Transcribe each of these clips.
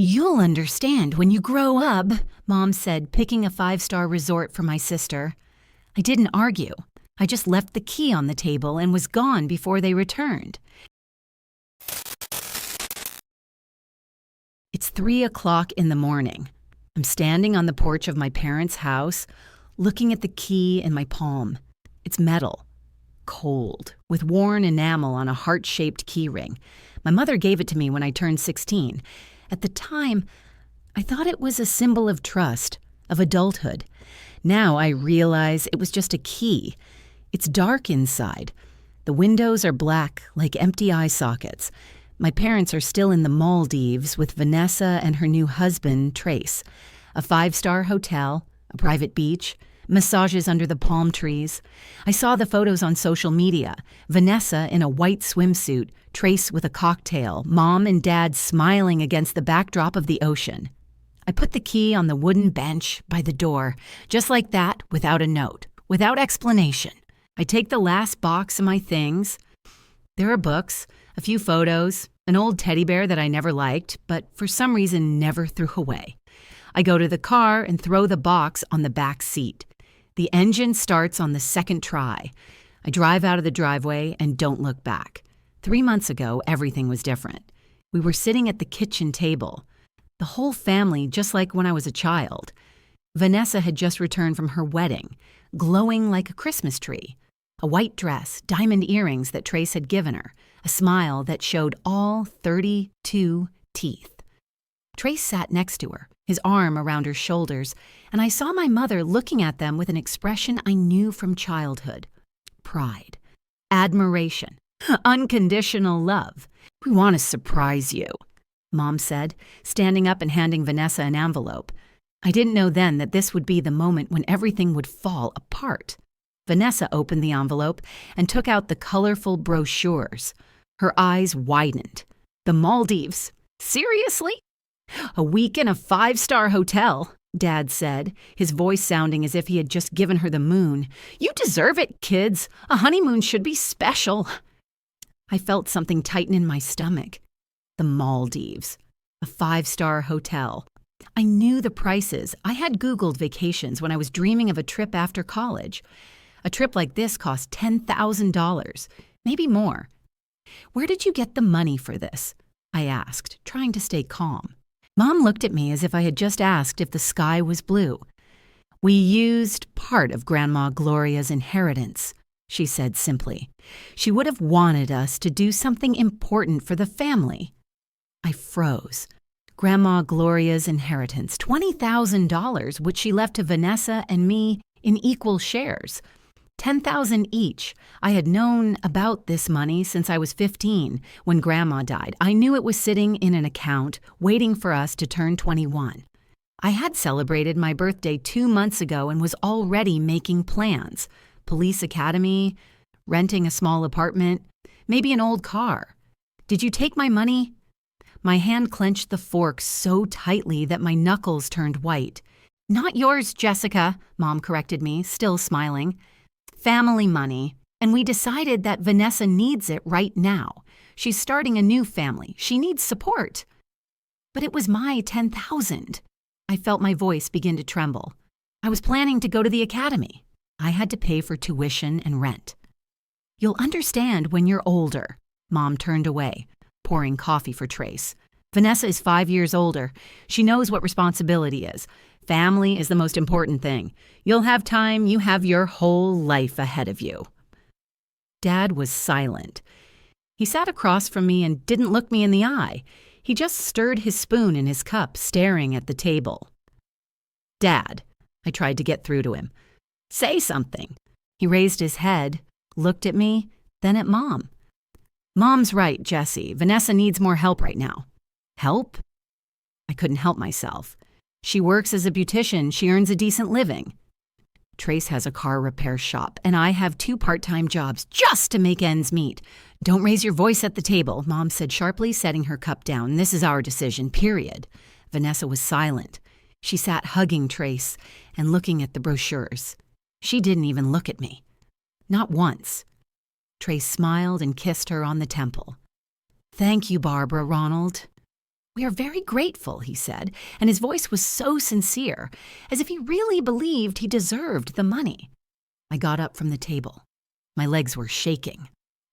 "You'll understand when you grow up," Mom said, picking a five-star resort for my sister. I didn't argue. I just left the key on the table and was gone before they returned. It's 3 o'clock in the morning. I'm standing on the porch of my parents' house, looking at the key in my palm. It's metal, cold, with worn enamel on a heart-shaped key ring. My mother gave it to me when I turned 16. At the time, I thought it was a symbol of trust, of adulthood. Now I realize it was just a key. It's dark inside. The windows are black, like empty eye sockets. My parents are still in the Maldives with Vanessa and her new husband, Trace. A 5-star hotel, a private beach, massages under the palm trees. I saw the photos on social media. Vanessa in a white swimsuit, Trace with a cocktail, Mom and Dad smiling against the backdrop of the ocean. I put the key on the wooden bench by the door, just like that, without a note, without explanation. I take the last box of my things. There are books, a few photos, an old teddy bear that I never liked, but for some reason never threw away. I go to the car and throw the box on the back seat. The engine starts on the second try. I drive out of the driveway and don't look back. 3 months ago, everything was different. We were sitting at the kitchen table. The whole family, just like when I was a child. Vanessa had just returned from her wedding, glowing like a Christmas tree. A white dress, diamond earrings that Trace had given her, a smile that showed all 32 teeth. Trace sat next to her, his arm around her shoulders, and I saw my mother looking at them with an expression I knew from childhood. Pride, admiration, unconditional love. "We want to surprise you," Mom said, standing up and handing Vanessa an envelope. I didn't know then that this would be the moment when everything would fall apart. Vanessa opened the envelope and took out the colorful brochures. Her eyes widened. The Maldives? Seriously? "A week in a 5-star hotel," Dad said, his voice sounding as if he had just given her the moon. "You deserve it, kids. A honeymoon should be special." I felt something tighten in my stomach. The Maldives. A 5-star hotel. I knew the prices. I had Googled vacations when I was dreaming of a trip after college. A trip like this cost $10,000, maybe more. "Where did you get the money for this?" I asked, trying to stay calm. Mom looked at me as if I had just asked if the sky was blue. "We used part of Grandma Gloria's inheritance," she said simply. "She would have wanted us to do something important for the family." I froze. Grandma Gloria's inheritance, $20,000, which she left to Vanessa and me in equal shares. $10,000 each. I had known about this money since I was 15, when Grandma died. I knew it was sitting in an account, waiting for us to turn 21. I had celebrated my birthday 2 months ago and was already making plans. Police academy, renting a small apartment, maybe an old car. "Did you take my money?" My hand clenched the fork so tightly that my knuckles turned white. "Not yours, Jessica," Mom corrected me, still smiling. "Family money, and we decided that Vanessa needs it right now. She's starting a new family. She needs support." "But it was my $10,000. I felt my voice begin to tremble. "I was planning to go to the academy. I had to pay for tuition and rent." "You'll understand when you're older." Mom turned away, pouring coffee for Trace. "Vanessa is 5 years older. She knows what responsibility is. Family is the most important thing. You'll have time. You have your whole life ahead of you." Dad was silent. He sat across from me and didn't look me in the eye. He just stirred his spoon in his cup, staring at the table. "Dad," I tried to get through to him. "Say something." He raised his head, looked at me, then at Mom. "Mom's right, Jessie. Vanessa needs more help right now." "Help?" I couldn't help myself. "She works as a beautician. She earns a decent living." "Trace has a car repair shop, and I have 2 part-time jobs just to make ends meet." "Don't raise your voice at the table," Mom said sharply, setting her cup down. "This is our decision, period." Vanessa was silent. She sat hugging Trace and looking at the brochures. She didn't even look at me. Not once. Trace smiled and kissed her on the temple. "Thank you, Barbara, Ronald." "We are very grateful," he said, and his voice was so sincere, as if he really believed he deserved the money. I got up from the table. My legs were shaking.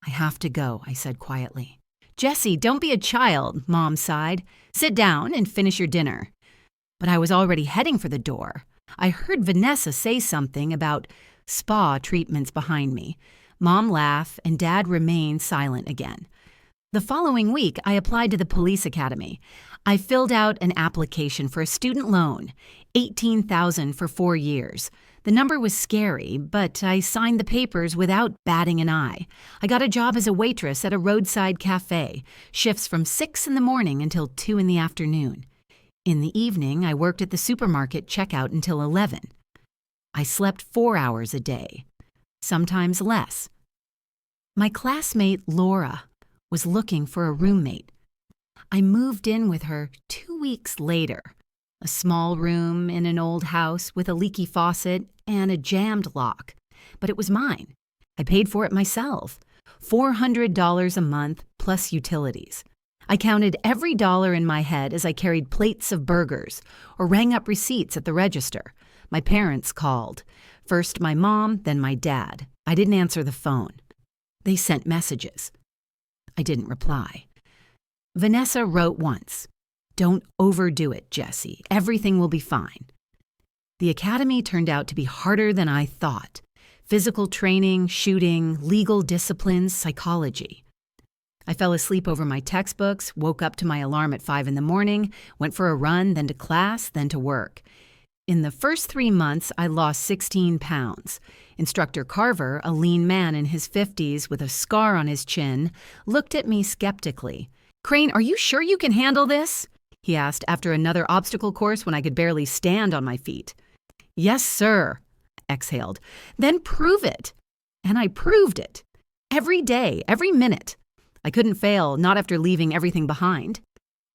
"I have to go," I said quietly. "Jessie, don't be a child," Mom sighed. "Sit down and finish your dinner." But I was already heading for the door. I heard Vanessa say something about spa treatments behind me. Mom laughed, and Dad remained silent again. The following week, I applied to the police academy. I filled out an application for a student loan, $18,000 for 4 years. The number was scary, but I signed the papers without batting an eye. I got a job as a waitress at a roadside cafe, shifts from 6 in the morning until 2 in the afternoon. In the evening, I worked at the supermarket checkout until 11. I slept 4 hours a day, sometimes less. My classmate, Laura, was looking for a roommate. I moved in with her 2 weeks later. A small room in an old house with a leaky faucet and a jammed lock. But it was mine. I paid for it myself. $400 a month plus utilities. I counted every dollar in my head as I carried plates of burgers or rang up receipts at the register. My parents called. First my mom, then my dad. I didn't answer the phone. They sent messages. I didn't reply. Vanessa wrote once, "Don't overdo it, Jessie. Everything will be fine." The academy turned out to be harder than I thought. Physical training, shooting, legal disciplines, psychology. I fell asleep over my textbooks, woke up to my alarm at 5 in the morning, went for a run, then to class, then to work. In the first 3 months, I lost 16 pounds. Instructor Carver, a lean man in his 50s with a scar on his chin, looked at me skeptically. "Crane, are you sure you can handle this?" he asked after another obstacle course when I could barely stand on my feet. "Yes, sir," exhaled. "Then prove it." And I proved it. Every day, every minute. I couldn't fail, not after leaving everything behind.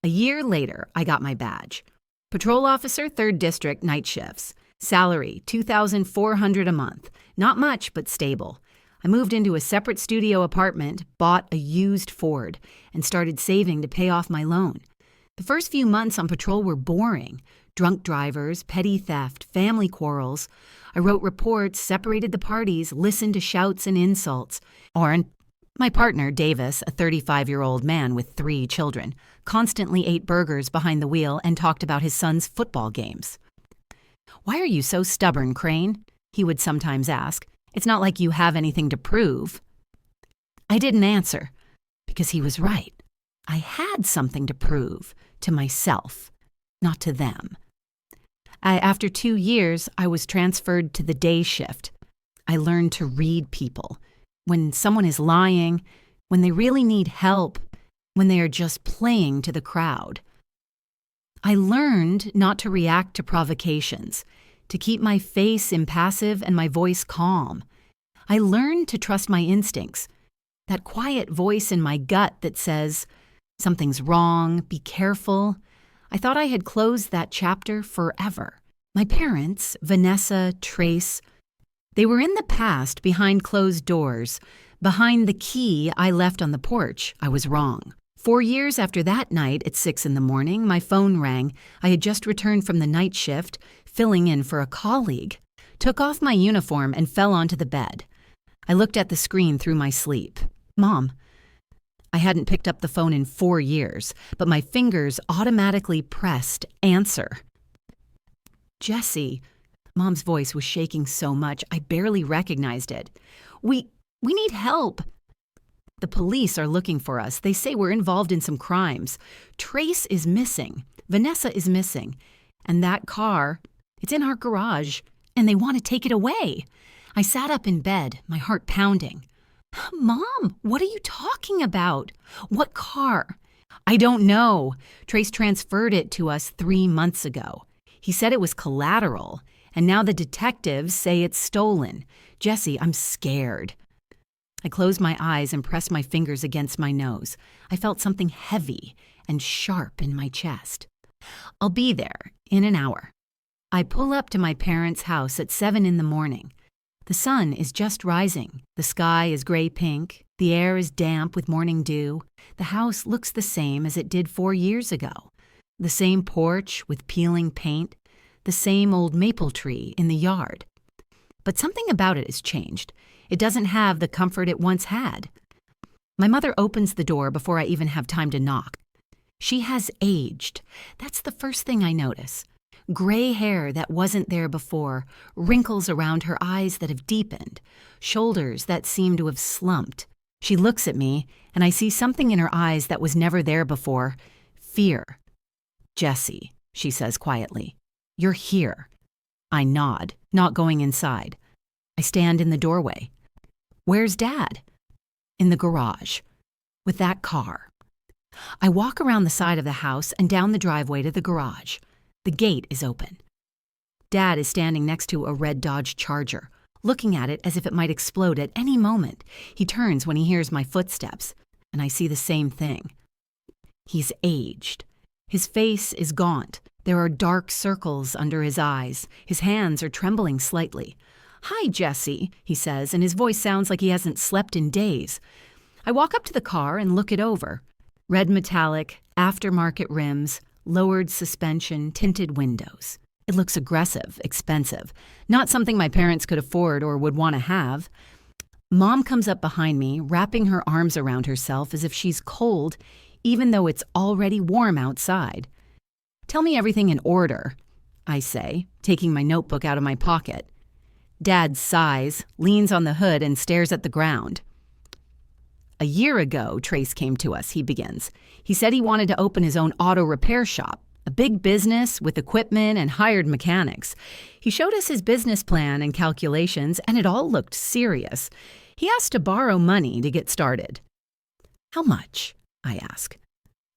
A year later, I got my badge. Patrol officer, 3rd District, night shifts. Salary, $2,400 a month. Not much, but stable. I moved into a separate studio apartment, bought a used Ford, and started saving to pay off my loan. The first few months on patrol were boring. Drunk drivers, petty theft, family quarrels. I wrote reports, separated the parties, listened to shouts and insults. My partner, Davis, a 35-year-old man with 3 children, constantly ate burgers behind the wheel and talked about his son's football games. "Why are you so stubborn, Crane?" he would sometimes ask. "It's not like you have anything to prove." I didn't answer, because he was right. I had something to prove to myself, not to them. After 2 years, I was transferred to the day shift. I learned to read people. When someone is lying, when they really need help, when they are just playing to the crowd. I learned not to react to provocations, to keep my face impassive and my voice calm. I learned to trust my instincts, that quiet voice in my gut that says, "Something's wrong, be careful." I thought I had closed that chapter forever. My parents, Vanessa, Trace, they were in the past behind closed doors. Behind the key I left on the porch, I was wrong. 4 years after that night at 6 in the morning, my phone rang. I had just returned from the night shift, filling in for a colleague. Took off my uniform and fell onto the bed. I looked at the screen through my sleep. "Mom." I hadn't picked up the phone in 4 years, but my fingers automatically pressed answer. "Jessie." Mom's voice was shaking so much I barely recognized it. We need help. The police are looking for us. They say we're involved in some crimes. Trace is missing. Vanessa is missing. And that car, it's in our garage, and they want to take it away." I sat up in bed, my heart pounding. "Mom, what are you talking about? What car?" "I don't know. Trace transferred it to us 3 months ago. He said it was collateral, and now the detectives say it's stolen. Jessie, I'm scared." I closed my eyes and pressed my fingers against my nose. I felt something heavy and sharp in my chest. "I'll be there in an hour." I pull up to my parents' house at 7 in the morning. The sun is just rising. The sky is gray-pink. The air is damp with morning dew. The house looks the same as it did 4 years ago. the same porch with peeling paint, the same old maple tree in the yard. But something about it has changed. It doesn't have the comfort it once had. My mother opens the door before I even have time to knock. She has aged. That's the first thing I notice. Gray hair that wasn't there before, wrinkles around her eyes that have deepened, shoulders that seem to have slumped. She looks at me, and I see something in her eyes that was never there before. Fear. "Jessie," she says quietly, "you're here." I nod, not going inside. I stand in the doorway. "Where's Dad?" "In the garage. With that car." I walk around the side of the house and down the driveway to the garage. The gate is open. Dad is standing next to a red Dodge Charger, looking at it as if it might explode at any moment. He turns when he hears my footsteps, and I see the same thing. He's aged. His face is gaunt. There are dark circles under his eyes. His hands are trembling slightly. "Hi, Jessie," he says, and his voice sounds like he hasn't slept in days. I walk up to the car and look it over. Red metallic, aftermarket rims, lowered suspension, tinted windows. It looks aggressive, expensive. Not something my parents could afford or would want to have. Mom comes up behind me, wrapping her arms around herself as if she's cold, even though it's already warm outside. "Tell me everything in order," I say, taking my notebook out of my pocket. Dad sighs, leans on the hood, and stares at the ground. "A year ago, Trace came to us," he begins. "He said he wanted to open his own auto repair shop, a big business with equipment and hired mechanics. He showed us his business plan and calculations, and it all looked serious. He asked to borrow money to get started." "How much?" I ask.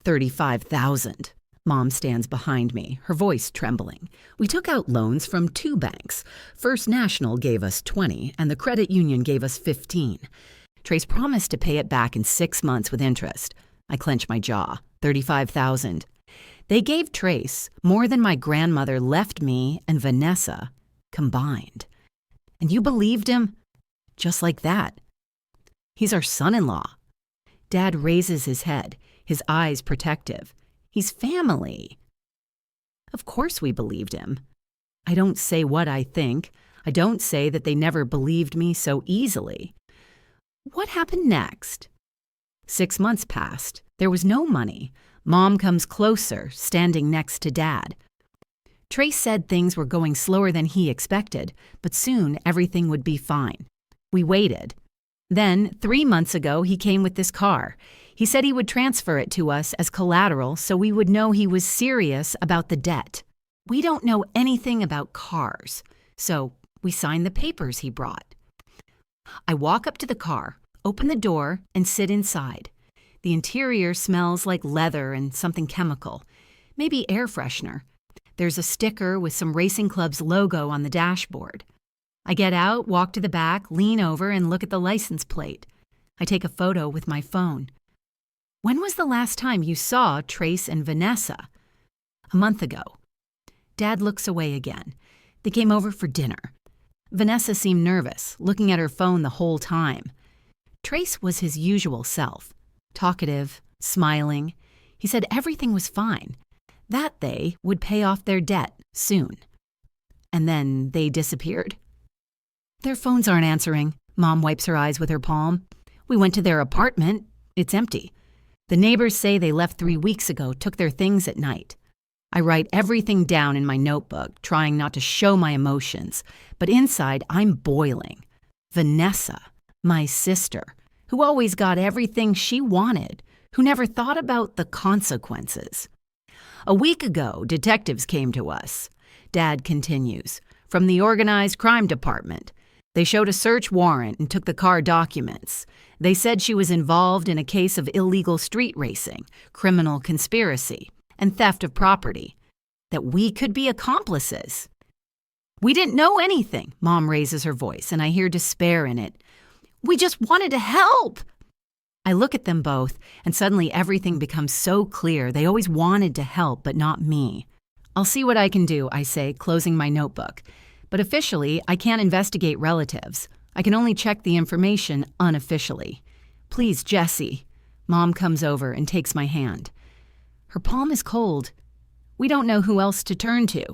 $35,000. Mom stands behind me, her voice trembling. "We took out loans from 2 banks. First National gave us 20, and the credit union gave us 15. Trace promised to pay it back in 6 months with interest." I clench my jaw. 35,000. They gave Trace more than my grandmother left me and Vanessa combined. And you believed him? Just like that. He's our son-in-law. Dad raises his head, his eyes protective. He's family. Of course we believed him. I don't say what I think. I don't say that they never believed me so easily. What happened next? 6 months passed. There was no money. Mom comes closer, standing next to Dad. Trace said things were going slower than he expected, but soon everything would be fine. We waited. Then, 3 months ago, he came with this car. He said he would transfer it to us as collateral so we would know he was serious about the debt. We don't know anything about cars, so we signed the papers he brought. I walk up to the car, open the door, and sit inside. The interior smells like leather and something chemical, maybe air freshener. There's a sticker with some racing club's logo on the dashboard. I get out, walk to the back, lean over, and look at the license plate. I take a photo with my phone. "When was the last time you saw Trace and Vanessa?" "A month ago." Dad looks away again. They came over for dinner. Vanessa seemed nervous, looking at her phone the whole time. Trace was his usual self, talkative, smiling. He said everything was fine, that they would pay off their debt soon. And then they disappeared. "Their phones aren't answering." Mom wipes her eyes with her palm. "We went to their apartment. It's empty. The neighbors say they left 3 weeks ago, took their things at night." I write everything down in my notebook, trying not to show my emotions, but inside I'm boiling. Vanessa, my sister, who always got everything she wanted, who never thought about the consequences. "A week ago, detectives came to us," Dad continues, "from the Organized Crime Department. They showed a search warrant and took the car documents. They said she was involved in a case of illegal street racing, criminal conspiracy, and theft of property, that we could be accomplices." "We didn't know anything," Mom raises her voice, and I hear despair in it. "We just wanted to help." I look at them both, and suddenly everything becomes so clear. They always wanted to help, but not me. "I'll see what I can do," I say, closing my notebook. "But officially, I can't investigate relatives. I can only check the information unofficially. Please, Jessie." Mom comes over and takes my hand. Her palm is cold. We don't know who else to turn to.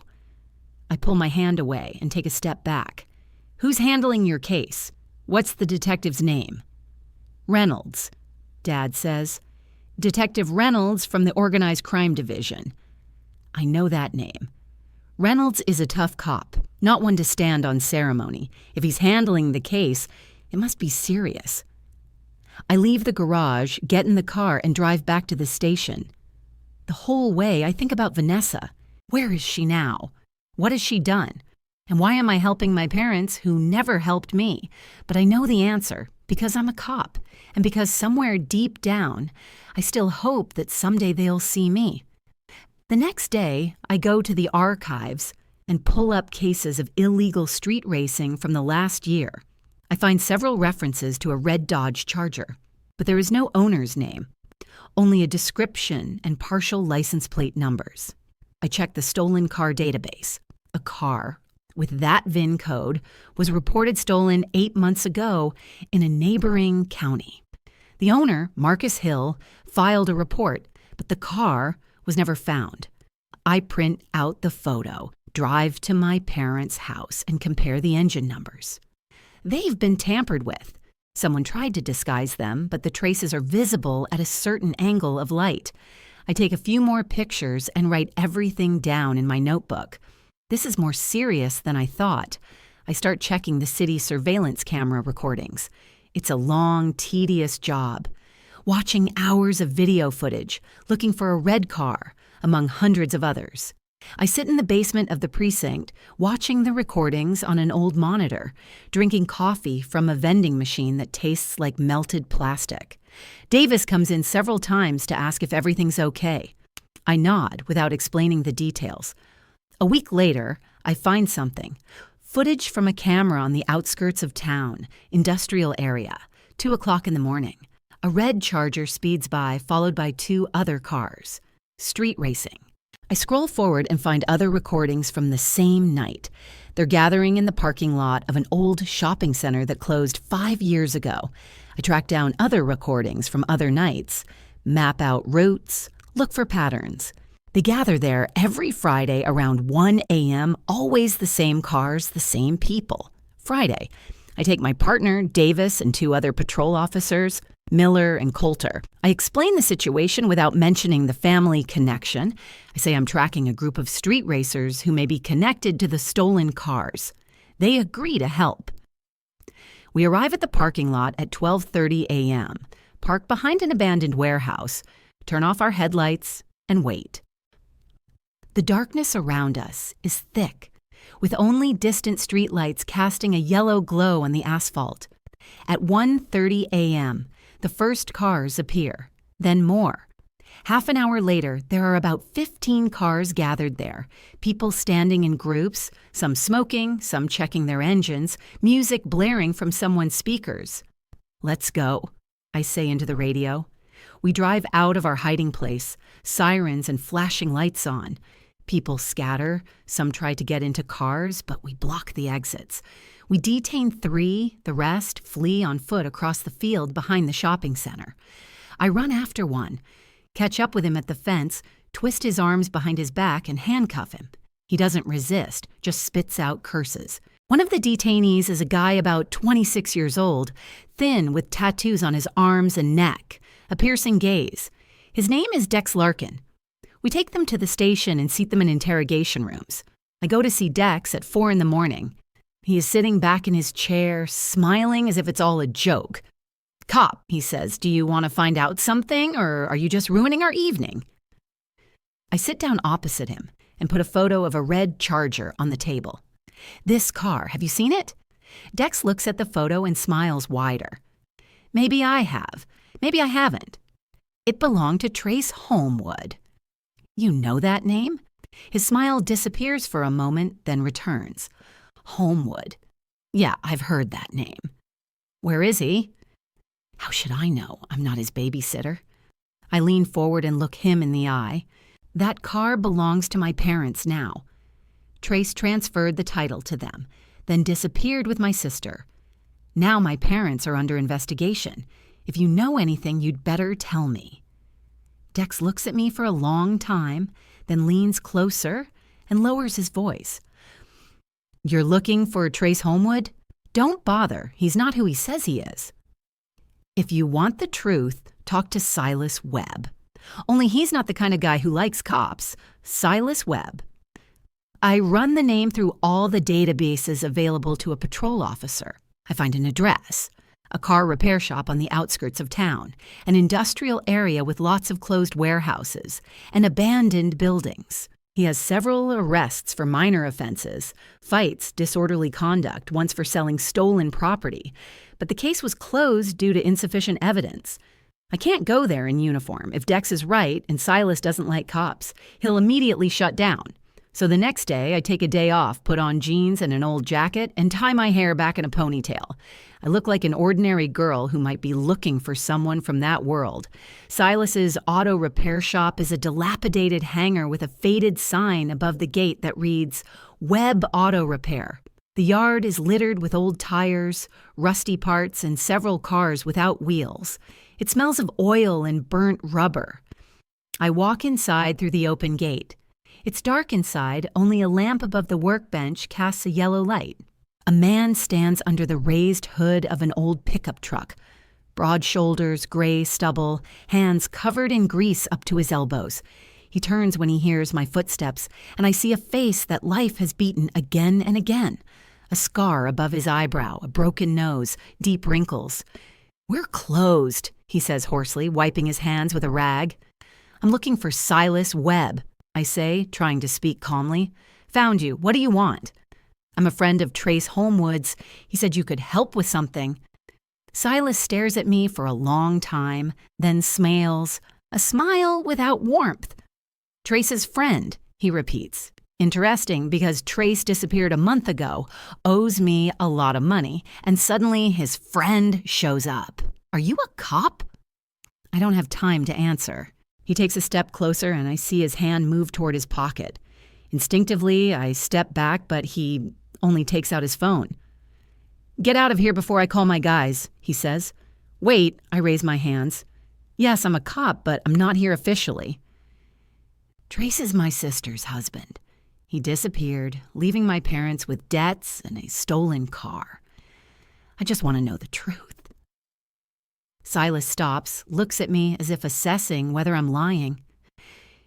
I pull my hand away and take a step back. Who's handling your case? What's the detective's name? Reynolds, Dad says. Detective Reynolds from the Organized Crime Division. I know that name. Reynolds is a tough cop, not one to stand on ceremony. If he's handling the case, it must be serious. I leave the garage, get in the car, and drive back to the station. The whole way, I think about Vanessa. Where is she now? What has she done? And why am I helping my parents who never helped me? But I know the answer, because I'm a cop, and because somewhere deep down, I still hope that someday they'll see me. The next day, I go to the archives and pull up cases of illegal street racing from the last year. I find several references to a red Dodge Charger, but there is no owner's name, only a description and partial license plate numbers. I check the stolen car database. A car with that VIN code was reported stolen 8 months ago in a neighboring county. The owner, Marcus Hill, filed a report, but the car was never found. I print out the photo, drive to my parents' house, and compare the engine numbers. They've been tampered with. Someone tried to disguise them, but the traces are visible at a certain angle of light. I take a few more pictures and write everything down in my notebook. This is more serious than I thought. I start checking the city surveillance camera recordings. It's a long, tedious job. Watching hours of video footage, looking for a red car, among hundreds of others. I sit in the basement of the precinct, watching the recordings on an old monitor, drinking coffee from a vending machine that tastes like melted plastic. Davis comes in several times to ask if everything's okay. I nod without explaining the details. A week later, I find something. Footage from a camera on the outskirts of town, industrial area, 2 o'clock in the morning. A red Charger speeds by, followed by 2 other cars. Street racing. I scroll forward and find other recordings from the same night. They're gathering in the parking lot of an old shopping center that closed 5 years ago. I track down other recordings from other nights, map out routes, look for patterns. They gather there every Friday around 1 a.m., always the same cars, the same people. Friday. I take my partner, Davis, and 2 other patrol officers, Miller and Coulter. I explain the situation without mentioning the family connection. I say I'm tracking a group of street racers who may be connected to the stolen cars. They agree to help. We arrive at the parking lot at 12:30 a.m., park behind an abandoned warehouse, turn off our headlights, and wait. The darkness around us is thick, with only distant streetlights casting a yellow glow on the asphalt. At 1:30 a.m., the first cars appear, then more. Half an hour later, there are about 15 cars gathered there, people standing in groups, some smoking, some checking their engines, music blaring from someone's speakers. "Let's go," I say into the radio. We drive out of our hiding place, sirens and flashing lights on. People scatter, some try to get into cars, but we block the exits. We detain 3, the rest flee on foot across the field behind the shopping center. I run after one, catch up with him at the fence, twist his arms behind his back and handcuff him. He doesn't resist, just spits out curses. One of the detainees is a guy about 26 years old, thin with tattoos on his arms and neck, a piercing gaze. His name is Dex Larkin. We take them to the station and seat them in interrogation rooms. I go to see Dex at 4 in the morning. He is sitting back in his chair, smiling as if it's all a joke. "Cop," he says, "do you want to find out something, or are you just ruining our evening?" I sit down opposite him and put a photo of a red Charger on the table. "This car, have you seen it?" Dex looks at the photo and smiles wider. "Maybe I have. Maybe I haven't. It belonged to Trace Holmwood." "You know that name?" His smile disappears for a moment, then returns. "Holmwood. Yeah, I've heard that name." "Where is he?" "How should I know? I'm not his babysitter." I lean forward and look him in the eye. That car belongs to my parents now. Trace transferred the title to them, then disappeared with my sister. Now my parents are under investigation. If you know anything, you'd better tell me. Dex looks at me for a long time, then leans closer and lowers his voice. "You're looking for Trace Homewood? Don't bother. He's not who he says he is. If you want the truth, talk to Silas Webb. Only he's not the kind of guy who likes cops. Silas Webb." I run the name through all the databases available to a patrol officer. I find an address, a car repair shop on the outskirts of town, an industrial area with lots of closed warehouses, and abandoned buildings. He has several arrests for minor offenses, fights, disorderly conduct, once for selling stolen property, but the case was closed due to insufficient evidence. I can't go there in uniform. If Dex is right and Silas doesn't like cops, he'll immediately shut down. So the next day, I take a day off, put on jeans and an old jacket, and tie my hair back in a ponytail. I look like an ordinary girl who might be looking for someone from that world. Silas's auto repair shop is a dilapidated hangar with a faded sign above the gate that reads, "Webb Auto Repair." The yard is littered with old tires, rusty parts, and several cars without wheels. It smells of oil and burnt rubber. I walk inside through the open gate. It's dark inside, only a lamp above the workbench casts a yellow light. A man stands under the raised hood of an old pickup truck. Broad shoulders, gray stubble, hands covered in grease up to his elbows. He turns when he hears my footsteps, and I see a face that life has beaten again and again. A scar above his eyebrow, a broken nose, deep wrinkles. "We're closed," he says hoarsely, wiping his hands with a rag. "I'm looking for Silas Webb," I say, trying to speak calmly. "Found you. What do you want?" "I'm a friend of Trace Homewood's. He said you could help with something." Silas stares at me for a long time, then smiles, a smile without warmth. "Trace's friend," he repeats. Interesting, because Trace disappeared a month ago, owes me a lot of money, and suddenly his friend shows up. "Are you a cop?" I don't have time to answer. He takes a step closer, and I see his hand move toward his pocket. Instinctively, I step back, but he only takes out his phone. "Get out of here before I call my guys," he says. "Wait," I raise my hands. "Yes, I'm a cop, but I'm not here officially." Trace is my sister's husband. He disappeared, leaving my parents with debts and a stolen car. I just want to know the truth. Silas stops, looks at me as if assessing whether I'm lying.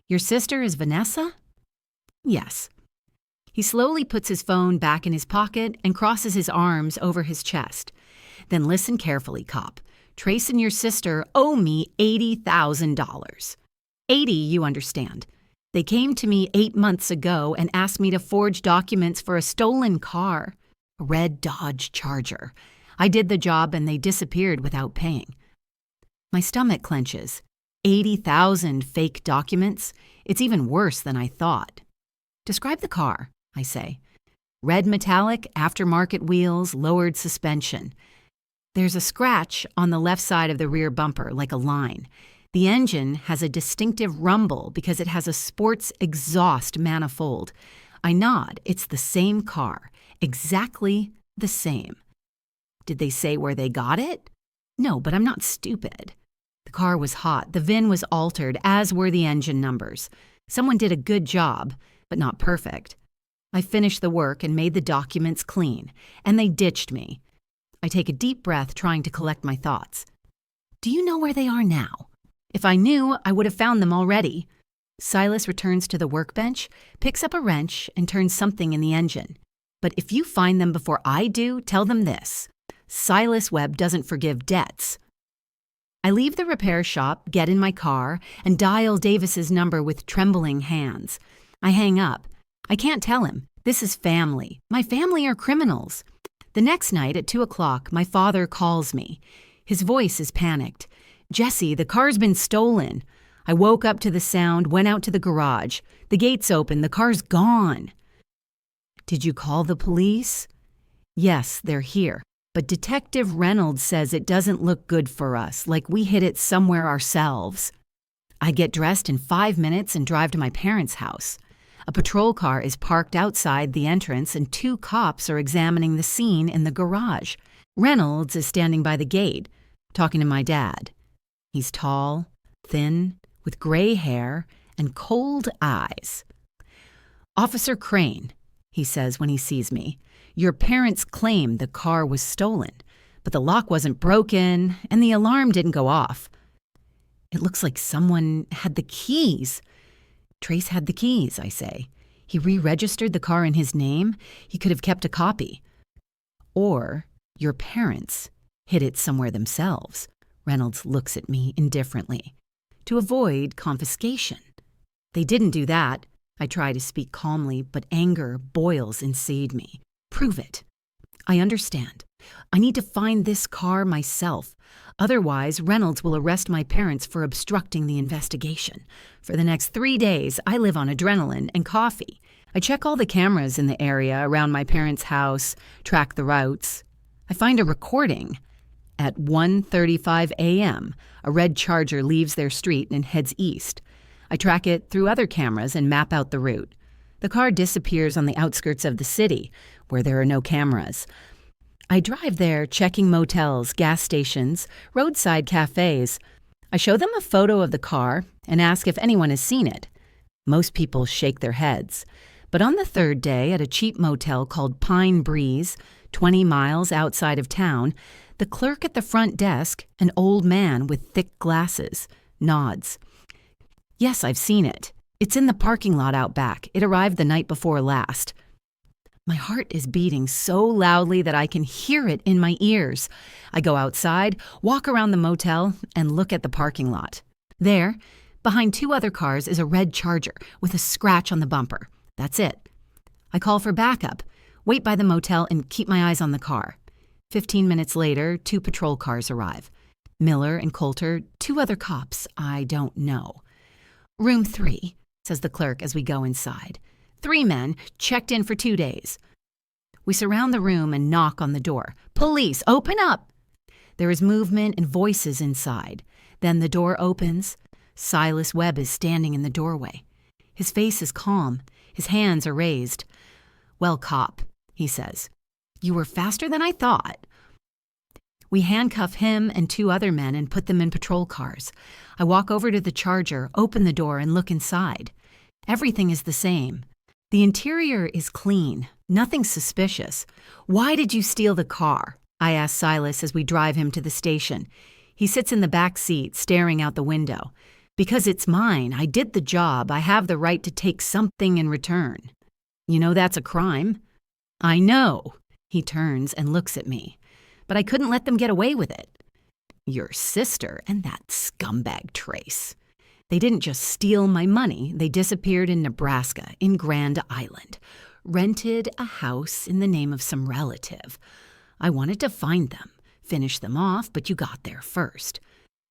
"Your sister is Vanessa?" "Yes." He slowly puts his phone back in his pocket and crosses his arms over his chest. "Then listen carefully, cop. Trace and your sister owe me $80,000. 80, you understand. They came to me 8 months ago and asked me to forge documents for a stolen car, a red Dodge Charger. I did the job and they disappeared without paying." My stomach clenches. 80,000 fake documents? It's even worse than I thought. "Describe the car," I say. "Red metallic, aftermarket wheels, lowered suspension. There's a scratch on the left side of the rear bumper, like a line. The engine has a distinctive rumble because it has a sports exhaust manifold." I nod. It's the same car. Exactly the same. "Did they say where they got it?" "No, but I'm not stupid." The car was hot. The VIN was altered, as were the engine numbers. Someone did a good job, but not perfect. I finished the work and made the documents clean, and they ditched me. I take a deep breath, trying to collect my thoughts. "Do you know where they are now?" "If I knew, I would have found them already." Silas returns to the workbench, picks up a wrench, and turns something in the engine. "But if you find them before I do, tell them this. Silas Webb doesn't forgive debts." I leave the repair shop, get in my car, and dial Davis's number with trembling hands. I hang up. I can't tell him. This is family. My family are criminals. The next night at 2 o'clock, my father calls me. His voice is panicked. "Jesse, the car's been stolen." I woke up to the sound, went out to the garage. "The gate's open. The car's gone." "Did you call the police?" "Yes, they're here. But Detective Reynolds says it doesn't look good for us, like we hid it somewhere ourselves." I get dressed in 5 minutes and drive to my parents' house. A patrol car is parked outside the entrance and 2 cops are examining the scene in the garage. Reynolds is standing by the gate, talking to my dad. He's tall, thin, with gray hair and cold eyes. "Officer Crane," he says when he sees me, "your parents claim the car was stolen, but the lock wasn't broken and the alarm didn't go off. It looks like someone had the keys." "Trace had the keys," I say. "He re-registered the car in his name. He could have kept a copy." "Or your parents hid it somewhere themselves." Reynolds looks at me indifferently. "To avoid confiscation." "They didn't do that." I try to speak calmly, but anger boils inside me. "Prove it." "I understand. I need to find this car myself. Otherwise, Reynolds will arrest my parents for obstructing the investigation. For the next 3 days, I live on adrenaline and coffee. I check all the cameras in the area around my parents' house, track the routes. I find a recording. At 1:35 a.m., a red Charger leaves their street and heads east. I track it through other cameras and map out the route. The car disappears on the outskirts of the city, where there are no cameras. I drive there, checking motels, gas stations, roadside cafes. I show them a photo of the car and ask if anyone has seen it. Most people shake their heads. But on the third day, at a cheap motel called Pine Breeze, 20 miles outside of town, the clerk at the front desk, an old man with thick glasses, nods. "Yes, I've seen it. It's in the parking lot out back. It arrived the night before last." My heart is beating so loudly that I can hear it in my ears. I go outside, walk around the motel, and look at the parking lot. There, behind 2 other cars, is a red Charger with a scratch on the bumper. That's it. I call for backup, wait by the motel, and keep my eyes on the car. 15 minutes later, 2 patrol cars arrive. Miller and Coulter, 2 other cops I don't know. "Room 3, says the clerk as we go inside. 3 men, checked in for 2 days. We surround the room and knock on the door. "Police, open up!" There is movement and voices inside. Then the door opens. Silas Webb is standing in the doorway. His face is calm. His hands are raised. "Well, cop," he says, "you were faster than I thought." We handcuff him and 2 other men and put them in patrol cars. I walk over to the Charger, open the door, and look inside. Everything is the same. The interior is clean, nothing suspicious. "Why did you steal the car?" I ask Silas as we drive him to the station. He sits in the back seat, staring out the window. "Because it's mine. I did the job. I have the right to take something in return." "You know that's a crime." "I know." He turns and looks at me. "But I couldn't let them get away with it." "Your sister and that scumbag Trace. They didn't just steal my money. They disappeared in Nebraska, in Grand Island. Rented a house in the name of some relative. I wanted to find them, finish them off, but you got there first.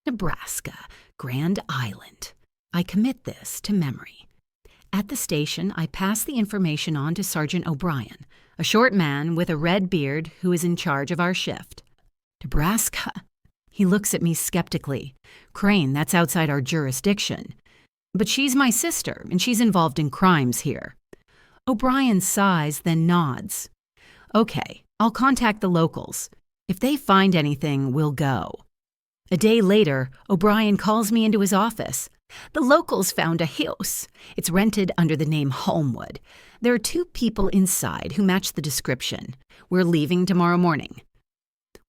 Nebraska, Grand Island. I commit this to memory." At the station, I pass the information on to Sergeant O'Brien, a short man with a red beard who is in charge of our shift. "Nebraska?" He looks at me skeptically. "Crane, that's outside our jurisdiction." "But she's my sister, and she's involved in crimes here." O'Brien sighs, then nods. "Okay, I'll contact the locals. If they find anything, we'll go." A day later, O'Brien calls me into his office. "The locals found a house. It's rented under the name Homewood. There are 2 people inside who match the description. We're leaving tomorrow morning."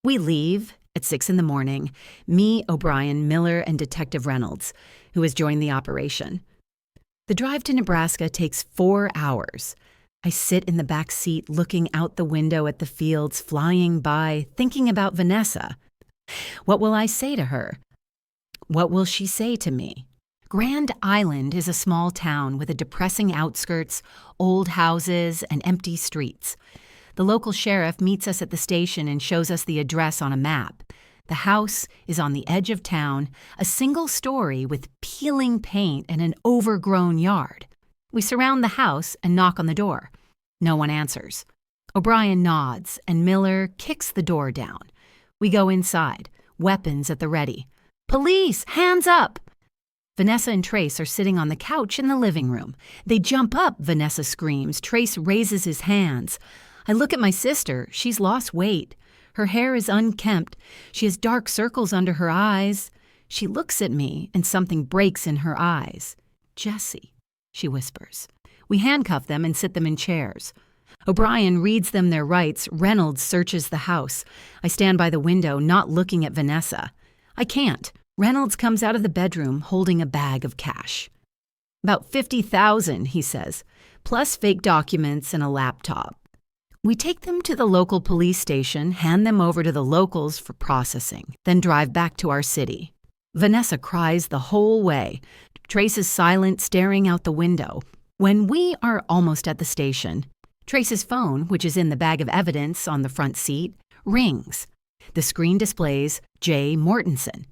We leave at 6 in the morning, me, O'Brien, Miller, and Detective Reynolds, who has joined the operation. The drive to Nebraska takes 4 hours. I sit in the back seat looking out the window at the fields flying by, thinking about Vanessa. What will I say to her? What will she say to me? Grand Island is a small town with a depressing outskirts, old houses, and empty streets. The local sheriff meets us at the station and shows us the address on a map. The house is on the edge of town, a single story with peeling paint and an overgrown yard. We surround the house and knock on the door. No one answers. O'Brien nods, and Miller kicks the door down. We go inside, weapons at the ready. "Police! Hands up!" Vanessa and Trace are sitting on the couch in the living room. They jump up, Vanessa screams. Trace raises his hands. I look at my sister. She's lost weight. Her hair is unkempt. She has dark circles under her eyes. She looks at me, and something breaks in her eyes. Jesse, she whispers. We handcuff them and sit them in chairs. O'Brien reads them their rights. Reynolds searches the house. I stand by the window, not looking at Vanessa. I can't. Reynolds comes out of the bedroom holding a bag of cash. About $50,000, he says, plus fake documents and a laptop. We take them to the local police station, hand them over to the locals for processing, then drive back to our city. Vanessa cries the whole way. Trace is silent, staring out the window. When we are almost at the station, Trace's phone, which is in the bag of evidence on the front seat, rings. The screen displays Jay Mortensen.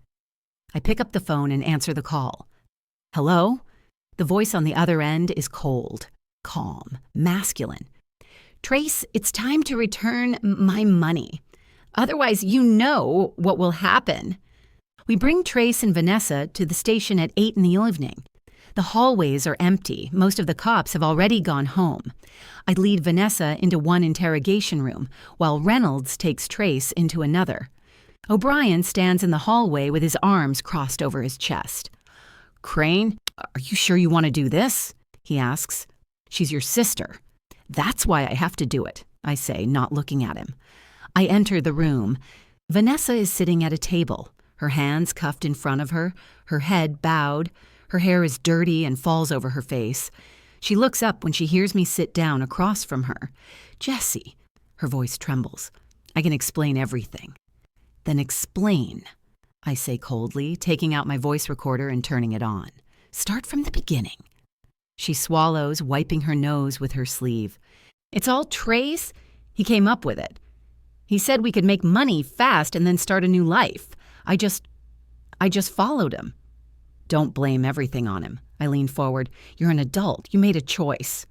I pick up the phone and answer the call. Hello? The voice on the other end is cold, calm, masculine. Trace, it's time to return my money. Otherwise, you know what will happen. We bring Trace and Vanessa to the station at 8 in the evening. The hallways are empty. Most of the cops have already gone home. I lead Vanessa into one interrogation room, while Reynolds takes Trace into another. O'Brien stands in the hallway with his arms crossed over his chest. Crane, are you sure you want to do this? He asks. She's your sister. That's why I have to do it, I say, not looking at him. I enter the room. Vanessa is sitting at a table, her hands cuffed in front of her, her head bowed. Her hair is dirty and falls over her face. She looks up when she hears me sit down across from her. Jesse, her voice trembles. I can explain everything. Then explain, I say coldly, taking out my voice recorder and turning it on. Start from the beginning. She swallows, wiping her nose with her sleeve. It's all Trace. He came up with it. He said we could make money fast and then start a new life. I just followed him. Don't blame everything on him. I lean forward. You're an adult. You made a choice.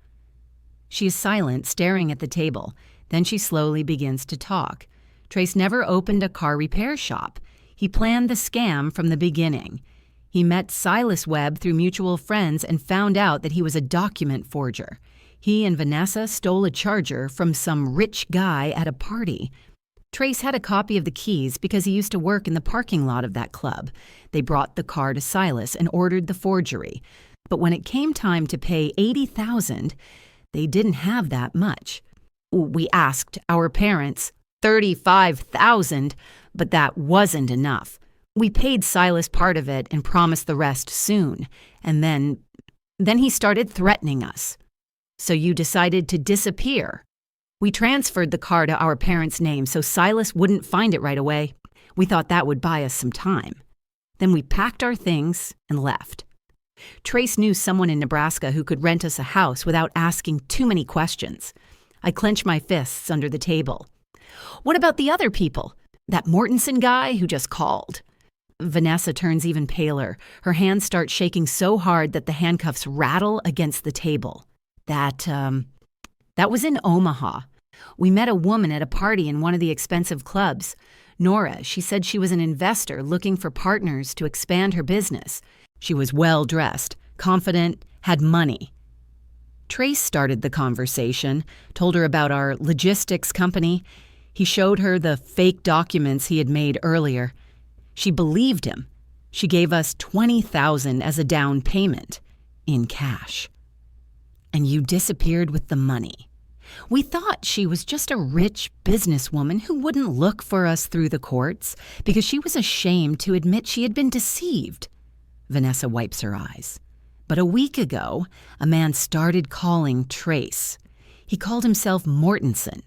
She is silent, staring at the table. Then she slowly begins to talk. Trace never opened a car repair shop. He planned the scam from the beginning. He met Silas Webb through mutual friends and found out that he was a document forger. He and Vanessa stole a charger from some rich guy at a party. Trace had a copy of the keys because he used to work in the parking lot of that club. They brought the car to Silas and ordered the forgery. But when it came time to pay $80,000, they didn't have that much. We asked our parents $35,000, but that wasn't enough. We paid Silas part of it and promised the rest soon. And then he started threatening us. So you decided to disappear. We transferred the car to our parents' name so Silas wouldn't find it right away. We thought that would buy us some time. Then we packed our things and left. Trace knew someone in Nebraska who could rent us a house without asking too many questions. I clench my fists under the table. What about the other people? That Mortensen guy who just called? Vanessa turns even paler. Her hands start shaking so hard that the handcuffs rattle against the table. That was in Omaha. We met a woman at a party in one of the expensive clubs. Nora, she said she was an investor looking for partners to expand her business. She was well-dressed, confident, had money. Trace started the conversation, told her about our logistics company. He showed her the fake documents he had made earlier. She believed him. She gave us $20,000 as a down payment, in cash. And you disappeared with the money. We thought she was just a rich businesswoman who wouldn't look for us through the courts because she was ashamed to admit she had been deceived. Vanessa wipes her eyes. But a week ago, a man started calling Trace. He called himself Mortensen.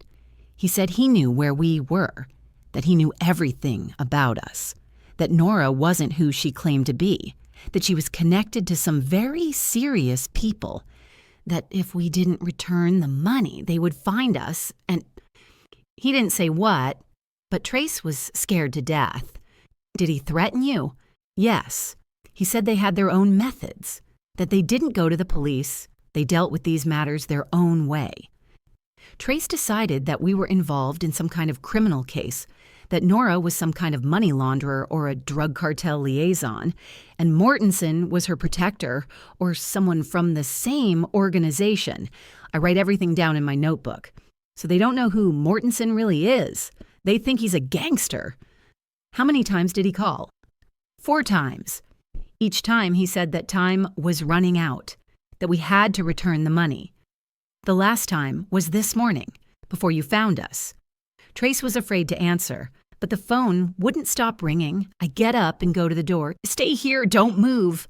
He said he knew where we were, that he knew everything about us, that Nora wasn't who she claimed to be, that she was connected to some very serious people, that if we didn't return the money, they would find us, and he didn't say what, but Trace was scared to death. Did he threaten you? Yes. He said they had their own methods, that they didn't go to the police, they dealt with these matters their own way. Trace decided that we were involved in some kind of criminal case, that Nora was some kind of money launderer or a drug cartel liaison, and Mortensen was her protector or someone from the same organization. I write everything down in my notebook. So they don't know who Mortensen really is. They think he's a gangster. How many times did he call? 4 times. Each time he said that time was running out, that we had to return the money. The last time was this morning, before you found us. Trace was afraid to answer, but the phone wouldn't stop ringing. I get up and go to the door. "Stay here, don't move."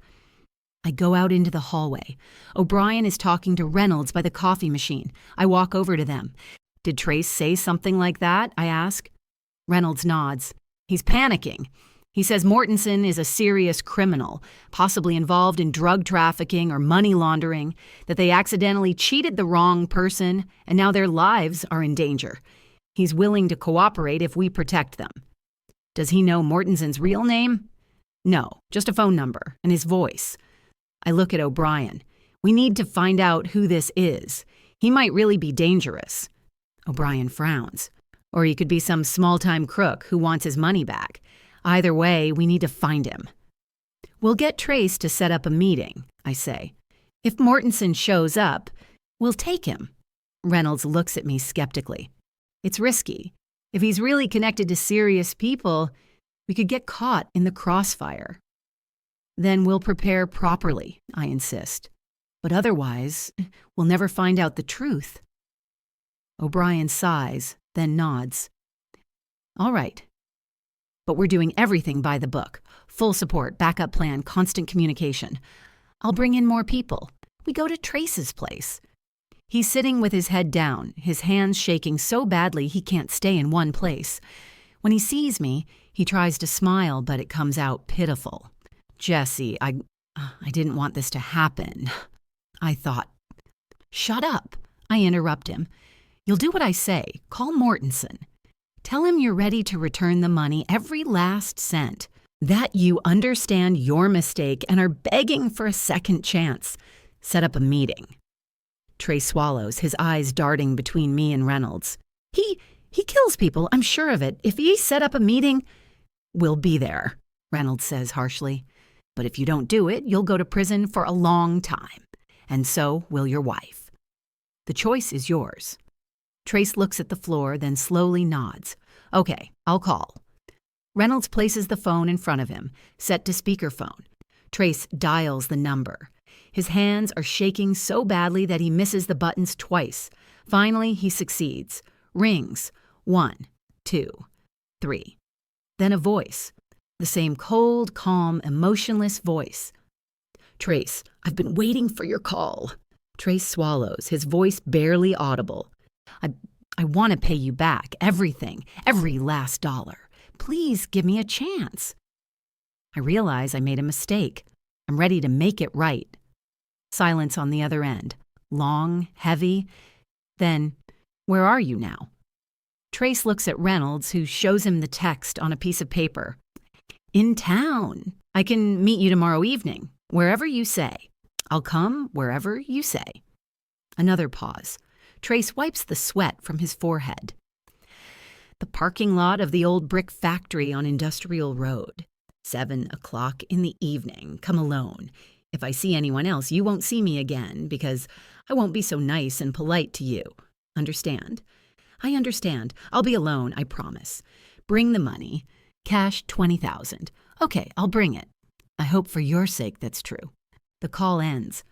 I go out into the hallway. O'Brien is talking to Reynolds by the coffee machine. I walk over to them. "Did Trace say something like that?" I ask. Reynolds nods. "He's panicking. He says Mortensen is a serious criminal, possibly involved in drug trafficking or money laundering, that they accidentally cheated the wrong person, and now their lives are in danger. He's willing to cooperate if we protect them." "Does he know Mortensen's real name?" "No, just a phone number and his voice." I look at O'Brien. "We need to find out who this is. He might really be dangerous." O'Brien frowns. "Or he could be some small-time crook who wants his money back. Either way, we need to find him." "We'll get Trace to set up a meeting," I say. "If Mortensen shows up, we'll take him." Reynolds looks at me skeptically. "It's risky. If he's really connected to serious people, we could get caught in the crossfire." "Then we'll prepare properly," I insist. "But otherwise, we'll never find out the truth." O'Brien sighs, then nods. "All right. But we're doing everything by the book. Full support, backup plan, constant communication. I'll bring in more people. We go to Trace's place." He's sitting with his head down, his hands shaking so badly he can't stay in one place. When he sees me, he tries to smile, but it comes out pitiful. "Jesse, I didn't want this to happen. I thought—" "Shut up," I interrupt him. "You'll do what I say. Call Mortensen. Tell him you're ready to return the money, every last cent. That you understand your mistake and are begging for a second chance. Set up a meeting." Trace swallows, his eyes darting between me and Reynolds. He kills people, I'm sure of it. If he set up a meeting—" "We'll be there," Reynolds says harshly. "But if you don't do it, you'll go to prison for a long time. And so will your wife. The choice is yours." Trace looks at the floor, then slowly nods. "Okay, I'll call." Reynolds places the phone in front of him, set to speakerphone. Trace dials the number. His hands are shaking so badly that he misses the buttons twice. Finally, he succeeds. Rings. 1, 2, 3. Then a voice. The same cold, calm, emotionless voice. "Trace, I've been waiting for your call." Trace swallows, his voice barely audible. I want to pay you back, everything, every last dollar. Please give me a chance." I realize I made a mistake. I'm ready to make it right. Silence on the other end. Long, heavy. Then, "Where are you now?" Trace looks at Reynolds, who shows him the text on a piece of paper. "In town. I can meet you tomorrow evening, wherever you say. I'll come wherever you say." Another pause. Trace wipes the sweat from his forehead. "The parking lot of the old brick factory on Industrial Road. 7 o'clock in the evening. Come alone. If I see anyone else, you won't see me again, because I won't be so nice and polite to you. Understand?" "I understand. I'll be alone, I promise. Bring the money. Cash 20,000. Okay, I'll bring it. I hope for your sake that's true." The call ends.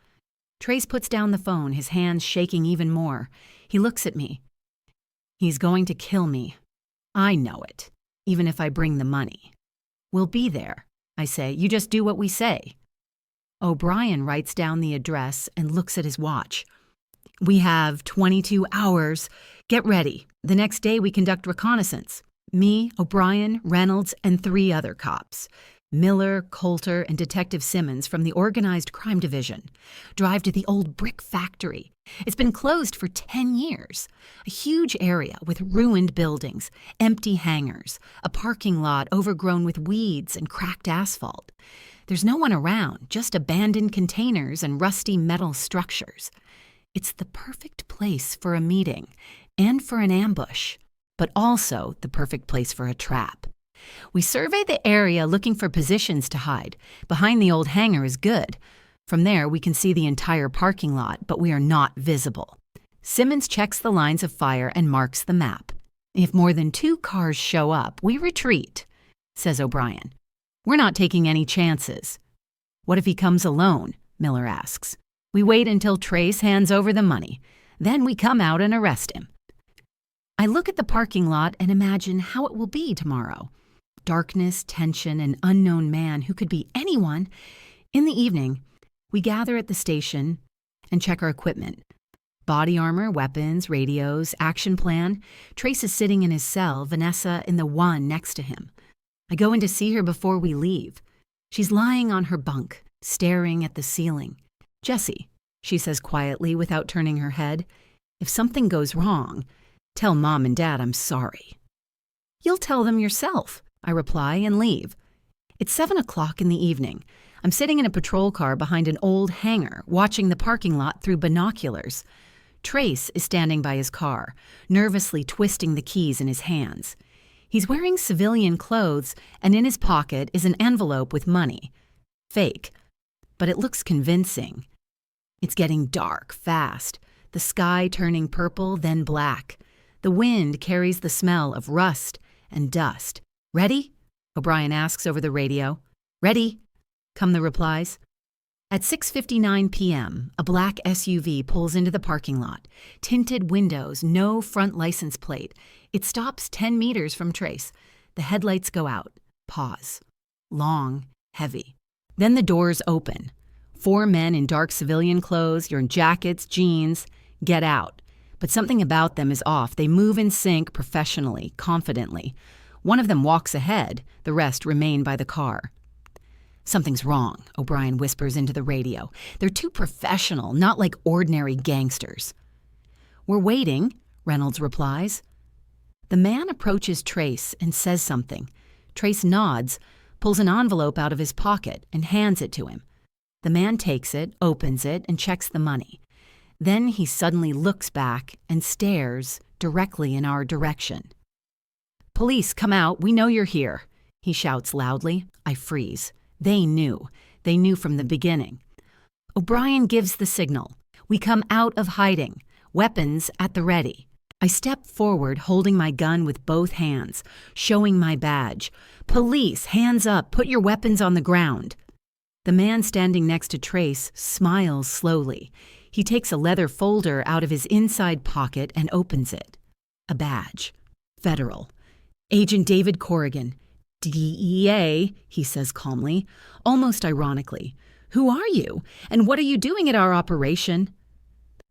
Trace puts down the phone, his hands shaking even more. He looks at me. "He's going to kill me. I know it, even if I bring the money." "We'll be there," I say. "You just do what we say." O'Brien writes down the address and looks at his watch. "We have 22 hours. Get ready. The next day we conduct reconnaissance. Me, O'Brien, Reynolds, and 3 other cops. Miller, Coulter, and Detective Simmons from the Organized Crime Division. Drive to the old brick factory. It's been closed for 10 years. A huge area with ruined buildings, empty hangars, a parking lot overgrown with weeds and cracked asphalt. There's no one around, just abandoned containers and rusty metal structures. It's the perfect place for a meeting and for an ambush, but also the perfect place for a trap. We survey the area looking for positions to hide. Behind the old hangar is good. From there, we can see the entire parking lot, but we are not visible. Simmons checks the lines of fire and marks the map. If more than 2 cars show up, we retreat," says O'Brien. "We're not taking any chances." What if he comes alone? Miller asks. We wait until Trace hands over the money. Then we come out and arrest him. I look at the parking lot and imagine how it will be tomorrow. Darkness, tension, an unknown man who could be anyone. In the evening, we gather at the station and check our equipment. Body armor, weapons, radios, action plan. Trace is sitting in his cell, Vanessa in the one next to him. I go in to see her before we leave. She's lying on her bunk, staring at the ceiling. Jessie, she says quietly without turning her head, if something goes wrong, tell Mom and Dad I'm sorry. You'll tell them yourself, I reply and leave. It's 7 o'clock in the evening. I'm sitting in a patrol car behind an old hangar, watching the parking lot through binoculars. Trace is standing by his car, nervously twisting the keys in his hands. He's wearing civilian clothes, and in his pocket is an envelope with money. Fake, but it looks convincing. It's getting dark fast, the sky turning purple, then black. The wind carries the smell of rust and dust. Ready? O'Brien asks over the radio. Ready, come the replies. At 6:59 p.m., a black SUV pulls into the parking lot. Tinted windows, no front license plate. It stops 10 meters from Trace. The headlights go out. Pause. Long, heavy. Then the doors open. 4 men in dark civilian clothes, you're in jackets, jeans, get out. But something about them is off. They move in sync professionally, confidently. One of them walks ahead. The rest remain by the car. Something's wrong, O'Brien whispers into the radio. They're too professional, not like ordinary gangsters. We're waiting, Reynolds replies. The man approaches Trace and says something. Trace nods, pulls an envelope out of his pocket, and hands it to him. The man takes it, opens it, and checks the money. Then he suddenly looks back and stares directly in our direction. Police, come out. We know you're here, he shouts loudly. I freeze. They knew. They knew from the beginning. O'Brien gives the signal. We come out of hiding. Weapons at the ready. I step forward, holding my gun with both hands, showing my badge. Police, hands up. Put your weapons on the ground. The man standing next to Trace smiles slowly. He takes a leather folder out of his inside pocket and opens it. A badge. Federal. Agent David Corrigan. DEA, he says calmly, almost ironically. Who are you? And what are you doing at our operation?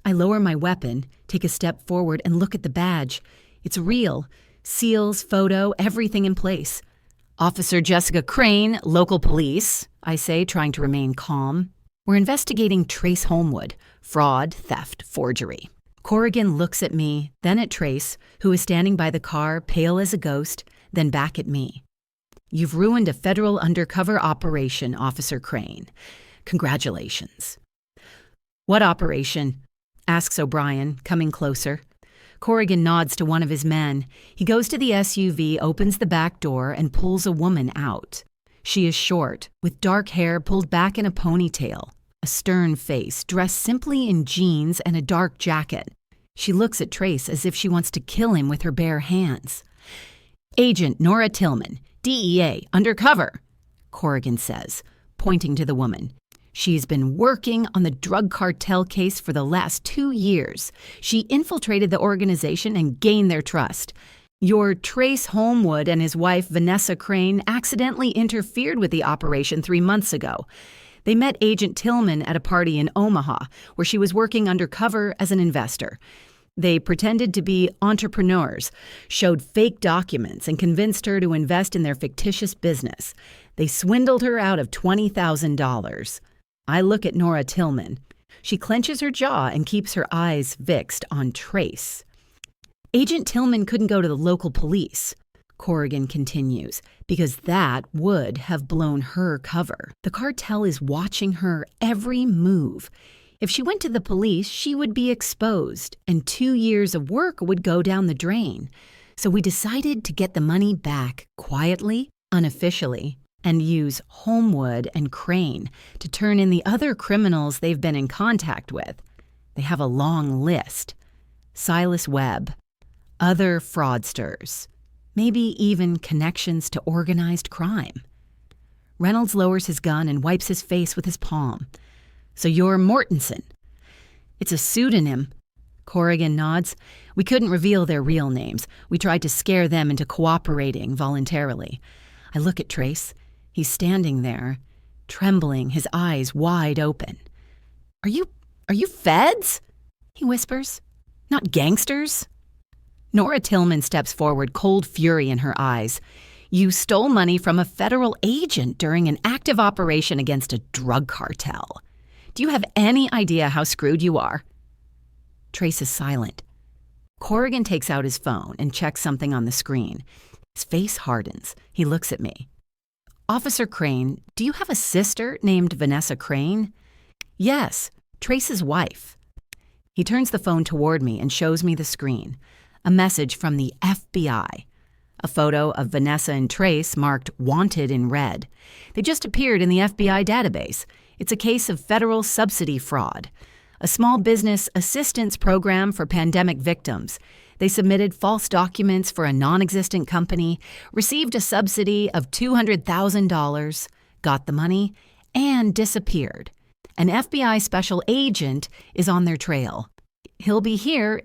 I lower my weapon, take a step forward, and look at the badge. It's real. Seals, photo, everything in place. Officer Jessica Crane, local police, I say, trying to remain calm. We're investigating Trace Homewood. Fraud, theft, forgery. Corrigan looks at me, then at Trace, who is standing by the car, pale as a ghost, then back at me. You've ruined a federal undercover operation, Officer Crane. Congratulations. What operation? Asks O'Brien, coming closer. Corrigan nods to one of his men. He goes to the SUV, opens the back door, and pulls a woman out. She is short, with dark hair pulled back in a ponytail, a stern face, dressed simply in jeans and a dark jacket. She looks at Trace as if she wants to kill him with her bare hands. Agent Nora Tillman, DEA, undercover, Corrigan says, pointing to the woman. She's been working on the drug cartel case for the last 2 years. She infiltrated the organization and gained their trust. Your Trace Homewood and his wife, Vanessa Crane, accidentally interfered with the operation 3 months ago. They met Agent Tillman at a party in Omaha, where she was working undercover as an investor. They pretended to be entrepreneurs, showed fake documents, and convinced her to invest in their fictitious business. They swindled her out of $20,000. I look at Nora Tillman. She clenches her jaw and keeps her eyes fixed on Trace. Agent Tillman couldn't go to the local police, Corrigan continues, because that would have blown her cover. The cartel is watching her every move. If she went to the police, she would be exposed, and 2 years of work would go down the drain. So we decided to get the money back quietly, unofficially, and use Homewood and Crane to turn in the other criminals they've been in contact with. They have a long list. Silas Webb, other fraudsters, maybe even connections to organized crime. Reynolds lowers his gun and wipes his face with his palm. "So you're Mortensen." "It's a pseudonym." Corrigan nods. "We couldn't reveal their real names. We tried to scare them into cooperating voluntarily." I look at Trace. He's standing there, trembling, his eyes wide open. Are you feds?" he whispers. "Not gangsters?" Nora Tillman steps forward, cold fury in her eyes. "You stole money from a federal agent during an active operation against a drug cartel. Do you have any idea how screwed you are?" Trace is silent. Corrigan takes out his phone and checks something on the screen. His face hardens. He looks at me. "Officer Crane, do you have a sister named Vanessa Crane?" "Yes, Trace's wife." He turns the phone toward me and shows me the screen. A message from the FBI. A photo of Vanessa and Trace marked "Wanted" in red. They just appeared in the FBI database. It's a case of federal subsidy fraud. A small business assistance program for pandemic victims. They submitted false documents for a non-existent company, received a subsidy of $200,000, got the money, and disappeared. An FBI special agent is on their trail. He'll be here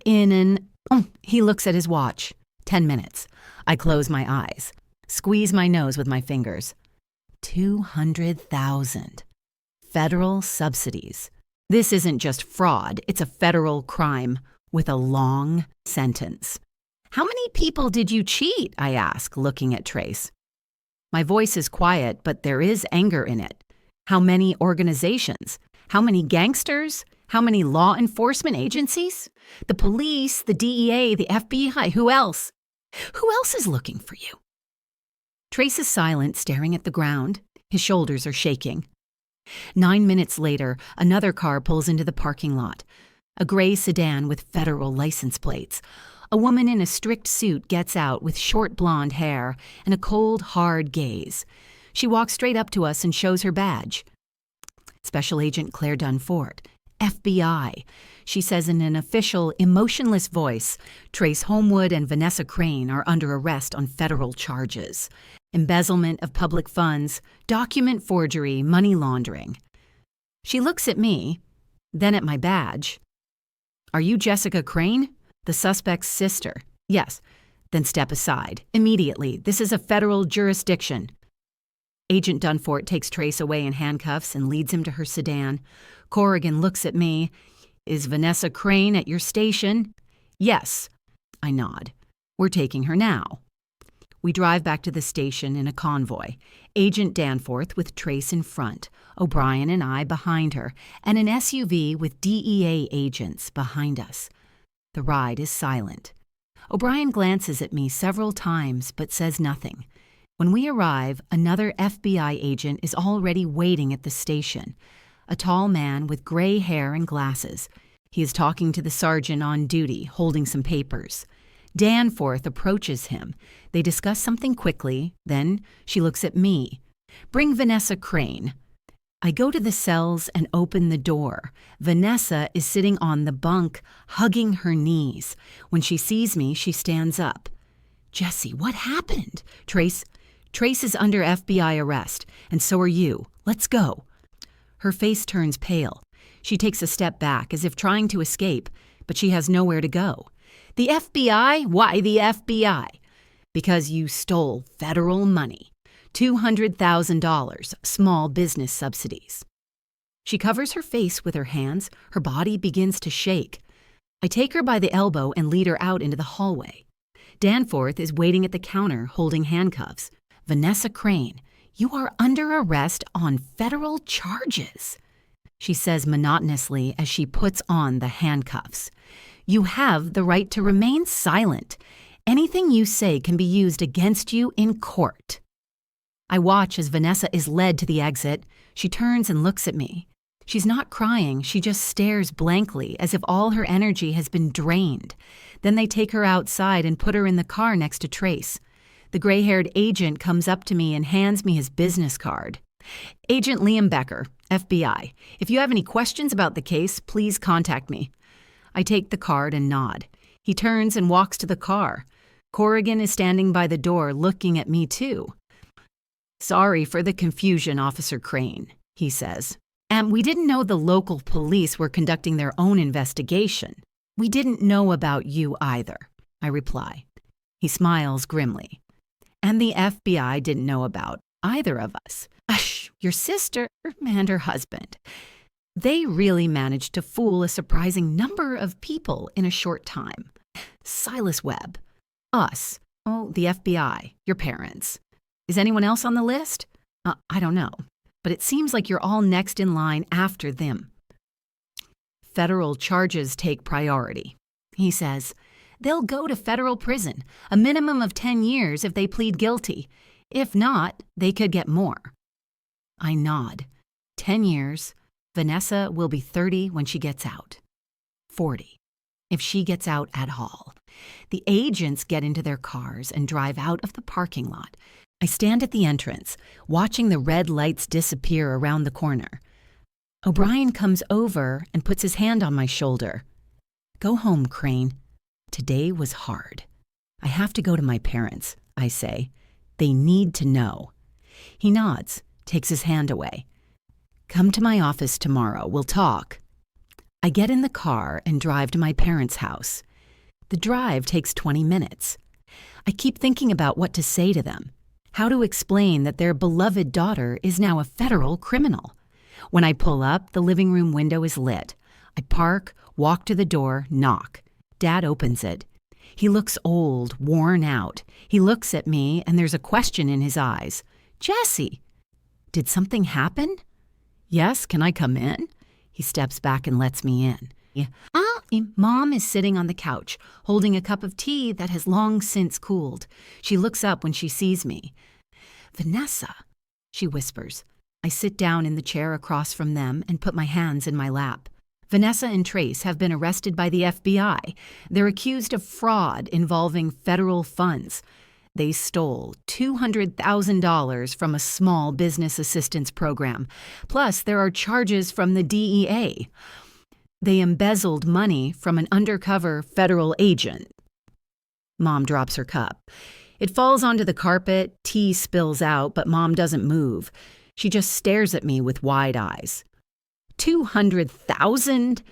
he looks at his watch. 10 minutes. I close my eyes, squeeze my nose with my fingers. 200,000. Federal subsidies. This isn't just fraud, it's a federal crime with a long sentence. "How many people did you cheat?" I ask, looking at Trace. My voice is quiet, but there is anger in it. "How many organizations? How many gangsters? How many law enforcement agencies? The police, the DEA, the FBI, who else? Who else is looking for you?" Trace is silent, staring at the ground. His shoulders are shaking. 9 minutes later, another car pulls into the parking lot. A gray sedan with federal license plates. A woman in a strict suit gets out with short blonde hair and a cold, hard gaze. She walks straight up to us and shows her badge. "Special Agent Claire Dunfort, FBI." She says in an official, emotionless voice, "Trace Homewood and Vanessa Crane are under arrest on federal charges. Embezzlement of public funds, document forgery, money laundering." She looks at me, then at my badge. "Are you Jessica Crane, the suspect's sister?" "Yes." "Then step aside. Immediately. This is a federal jurisdiction." Agent Dunfort takes Trace away in handcuffs and leads him to her sedan. Corrigan looks at me. "Is Vanessa Crane at your station?" "Yes." I nod. "We're taking her now." We drive back to the station in a convoy. Agent Danforth with Trace in front, O'Brien and I behind her, and an SUV with DEA agents behind us. The ride is silent. O'Brien glances at me several times but says nothing. When we arrive, another FBI agent is already waiting at the station. A tall man with gray hair and glasses. He is talking to the sergeant on duty, holding some papers. Danforth approaches him. They discuss something quickly, then she looks at me. "Bring Vanessa Crane." I go to the cells and open the door. Vanessa is sitting on the bunk, hugging her knees. When she sees me, she stands up. "Jesse, what happened?" Trace is under FBI arrest, and so are you. Let's go." Her face turns pale. She takes a step back, as if trying to escape, but she has nowhere to go. "The FBI? Why the FBI?" "Because you stole federal money. $200,000, small business subsidies." She covers her face with her hands. Her body begins to shake. I take her by the elbow and lead her out into the hallway. Danforth is waiting at the counter, holding handcuffs. "Vanessa Crane, you are under arrest on federal charges," she says monotonously as she puts on the handcuffs. "You have the right to remain silent. Anything you say can be used against you in court." I watch as Vanessa is led to the exit. She turns and looks at me. She's not crying, she just stares blankly as if all her energy has been drained. Then they take her outside and put her in the car next to Trace. The gray-haired agent comes up to me and hands me his business card. "Agent Liam Becker, FBI. If you have any questions about the case, please contact me." I take the card and nod. He turns and walks to the car. Corrigan is standing by the door looking at me too. "Sorry for the confusion, Officer Crane," he says. "And we didn't know the local police were conducting their own investigation. We didn't know about you either," I reply. He smiles grimly. "And the FBI didn't know about either of us. Your sister and her husband. They really managed to fool a surprising number of people in a short time. Silas Webb, us, the FBI, your parents. Is anyone else on the list? I don't know, but it seems like you're all next in line after them. Federal charges take priority," he says. "They'll go to federal prison, a minimum of 10 years if they plead guilty. If not, they could get more." I nod. 10 years. Vanessa will be 30 when she gets out. 40, if she gets out at all. The agents get into their cars and drive out of the parking lot. I stand at the entrance, watching the red lights disappear around the corner. O'Brien comes over and puts his hand on my shoulder. "Go home, Crane. Today was hard. I have to go to my parents," I say. "They need to know." He nods, takes his hand away. "Come to my office tomorrow. We'll talk." I get in the car and drive to my parents' house. The drive takes 20 minutes. I keep thinking about what to say to them, how to explain that their beloved daughter is now a federal criminal. When I pull up, the living room window is lit. I park, walk to the door, knock. Dad opens it. He looks old, worn out. He looks at me, and there's a question in his eyes. "Jessie, did something happen?" "Yes, can I come in?" He steps back and lets me in. Mom is sitting on the couch, holding a cup of tea that has long since cooled. She looks up when she sees me. "Vanessa," she whispers. I sit down in the chair across from them and put my hands in my lap. Vanessa and Trace have been arrested by the FBI. They're accused of fraud involving federal funds. They stole $200,000 from a small business assistance program. Plus, there are charges from the DEA. They embezzled money from an undercover federal agent. Mom drops her cup. It falls onto the carpet, tea spills out, but Mom doesn't move. She just stares at me with wide eyes. 200,000?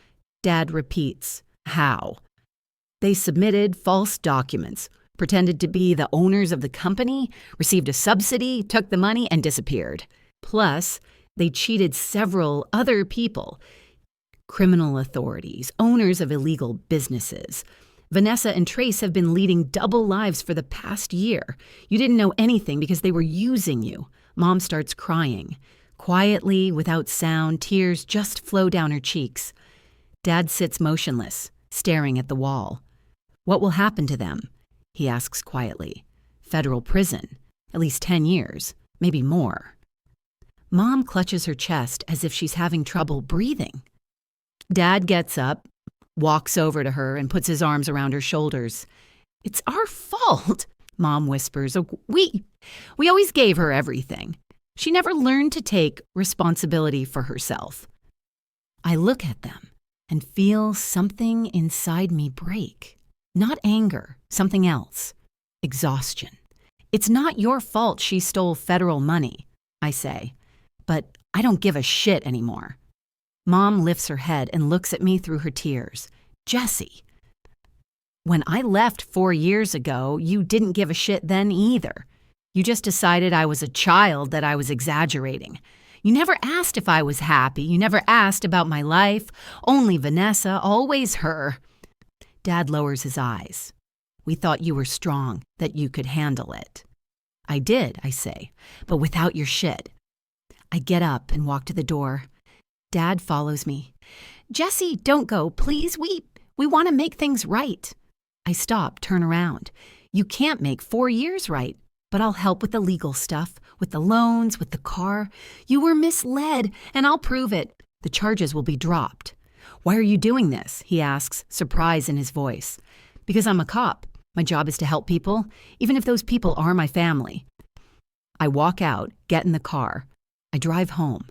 Dad repeats. How? They submitted false documents, pretended to be the owners of the company, received a subsidy, took the money, and disappeared. Plus, they cheated several other people. Criminal authorities, owners of illegal businesses. Vanessa and Trace have been leading double lives for the past year. You didn't know anything because they were using you. Mom starts crying. Quietly, without sound, tears just flow down her cheeks. Dad sits motionless, staring at the wall. "What will happen to them?" he asks quietly. "Federal prison. At least 10 years, maybe more." Mom clutches her chest as if she's having trouble breathing. Dad gets up, walks over to her, and puts his arms around her shoulders. "It's our fault," Mom whispers. We always gave her everything. She never learned to take responsibility for herself." I look at them and feel something inside me break. Not anger, something else. Exhaustion. "It's not your fault she stole federal money," I say, "but I don't give a shit anymore." Mom lifts her head and looks at me through her tears. "Jessie, when I left 4 years ago, you didn't give a shit then either. You just decided I was a child, that I was exaggerating. You never asked if I was happy. You never asked about my life. Only Vanessa, always her." Dad lowers his eyes. "We thought you were strong, that you could handle it." "I did," I say, "but without your shit." I get up and walk to the door. Dad follows me. "Jessie, don't go, please. We want to make things right." I stop, turn around. "You can't make 4 years right, but I'll help with the legal stuff, with the loans, with the car. You were misled, and I'll prove it. The charges will be dropped." "Why are you doing this?" he asks, surprise in his voice. "Because I'm a cop. My job is to help people, even if those people are my family." I walk out, get in the car. I drive home.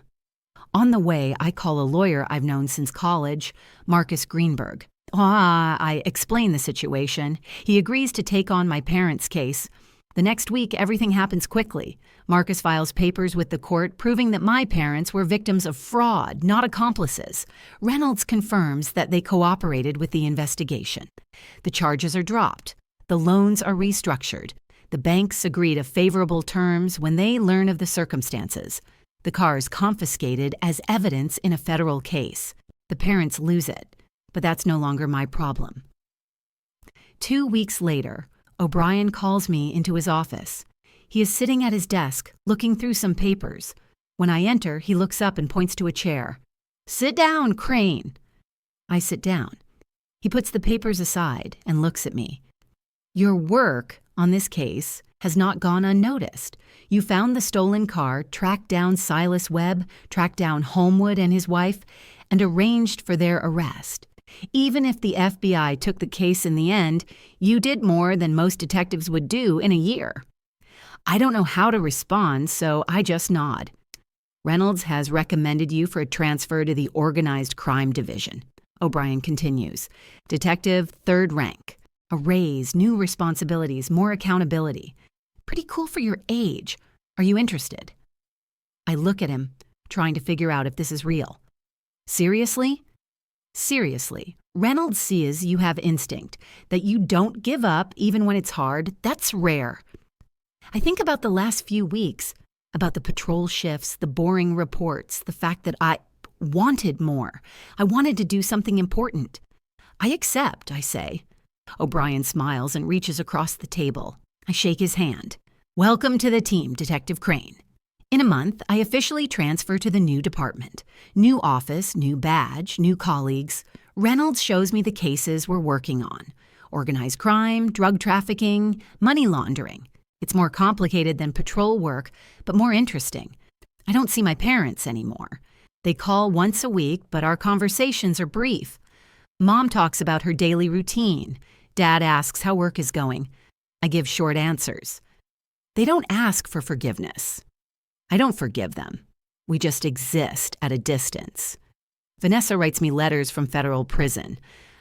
On the way, I call a lawyer I've known since college, Marcus Greenberg. I explain the situation. He agrees to take on my parents' case. The next week, everything happens quickly. Marcus files papers with the court proving that my parents were victims of fraud, not accomplices. Reynolds confirms that they cooperated with the investigation. The charges are dropped. The loans are restructured. The banks agree to favorable terms when they learn of the circumstances. The car is confiscated as evidence in a federal case. The parents lose it, but that's no longer my problem. 2 weeks later, O'Brien calls me into his office. He is sitting at his desk, looking through some papers. When I enter, he looks up and points to a chair. "Sit down, Crane." I sit down. He puts the papers aside and looks at me. "Your work on this case has not gone unnoticed. You found the stolen car, tracked down Silas Webb, tracked down Holmwood and his wife, and arranged for their arrest. Even if the FBI took the case in the end, you did more than most detectives would do in a year." I don't know how to respond, so I just nod. "Reynolds has recommended you for a transfer to the Organized Crime Division," O'Brien continues. "Detective, third rank. A raise, new responsibilities, more accountability. Pretty cool for your age. Are you interested?" I look at him, trying to figure out if this is real. "Seriously?" "Seriously. Reynolds sees you have instinct, that you don't give up even when it's hard. That's rare." I think about the last few weeks, about the patrol shifts, the boring reports, the fact that I wanted more. I wanted to do something important. "I accept," I say. O'Brien smiles and reaches across the table. I shake his hand. "Welcome to the team, Detective Crane. In a month, I officially transfer to the new department. New office, new badge, new colleagues. Reynolds shows me the cases we're working on. Organized crime, drug trafficking, money laundering. It's more complicated than patrol work, but more interesting. I don't see my parents anymore. They call once a week, but our conversations are brief. Mom talks about her daily routine. Dad asks how work is going. I give short answers. They don't ask for forgiveness. I don't forgive them. We just exist at a distance. Vanessa writes me letters from federal prison.